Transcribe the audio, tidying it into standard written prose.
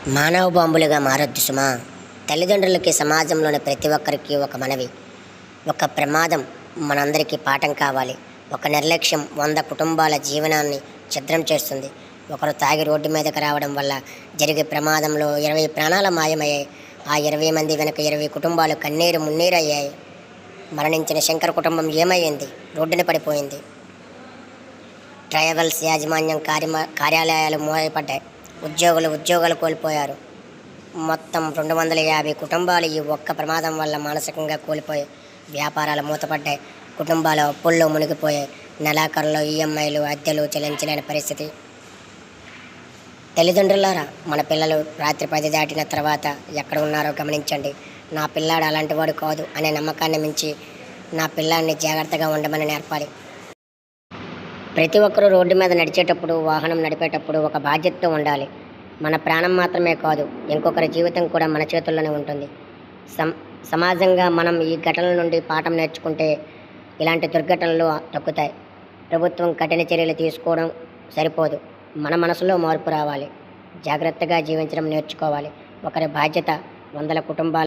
మానవ బాంబులుగా మారొద్దు సుమా. తల్లిదండ్రులకి, సమాజంలోని ప్రతి ఒక్కరికి ఒక మనవి. ఒక ప్రమాదం మనందరికీ పాఠం కావాలి. ఒక నిర్లక్ష్యం 100 కుటుంబాల జీవనాన్ని ఛిద్రం చేస్తుంది. ఒకరు తాగి రోడ్డు మీదకి రావడం వల్ల జరిగే ప్రమాదంలో 20 ప్రాణాల మాయమయ్యాయి. ఆ 20 మంది వెనుక 20 కుటుంబాలు కన్నీరు మున్నీరయ్యాయి. మరణించిన శంకర్ కుటుంబం ఏమయ్యింది? రోడ్డున పడిపోయింది. ట్రావెల్స్ యాజమాన్యం కార్యాలయాలు మూయపడ్డాయి. ఉద్యోగాలు కోల్పోయారు. మొత్తం 250 కుటుంబాలు ఈ ఒక్క ప్రమాదం వల్ల మానసికంగా కోల్పోయాయి. వ్యాపారాలు మూతపడ్డాయి. కుటుంబాలు అప్పుల్లో మునిగిపోయాయి. నెలాఖరులో ఈఎంఐలు, అద్దెలు చెల్లించలేని పరిస్థితి. తల్లిదండ్రులారా, మన పిల్లలు రాత్రి 10 దాటిన తర్వాత ఎక్కడ ఉన్నారో గమనించండి. నా పిల్లాడు అలాంటి వాడు కాదు అనే నమ్మకాన్ని మించి నా పిల్లాడిని జాగ్రత్తగా ఉండమని నేర్పాలి. ప్రతి ఒక్కరూ రోడ్డు మీద నడిచేటప్పుడు, వాహనం నడిపేటప్పుడు ఒక బాధ్యతతో ఉండాలి. మన ప్రాణం మాత్రమే కాదు, ఇంకొకరి జీవితం కూడా మన చేతుల్లోనే ఉంటుంది. సమాజంగా మనం ఈ ఘటనల నుండి పాఠం నేర్చుకుంటే ఇలాంటి దుర్ఘటనలు తగ్గుతాయి. ప్రభుత్వం కఠిన చర్యలు తీసుకోవడం సరిపోదు. మన మనసులో మార్పు రావాలి. జాగ్రత్తగా జీవించడం నేర్చుకోవాలి. ఒకరి బాధ్యత 100 కుటుంబాలు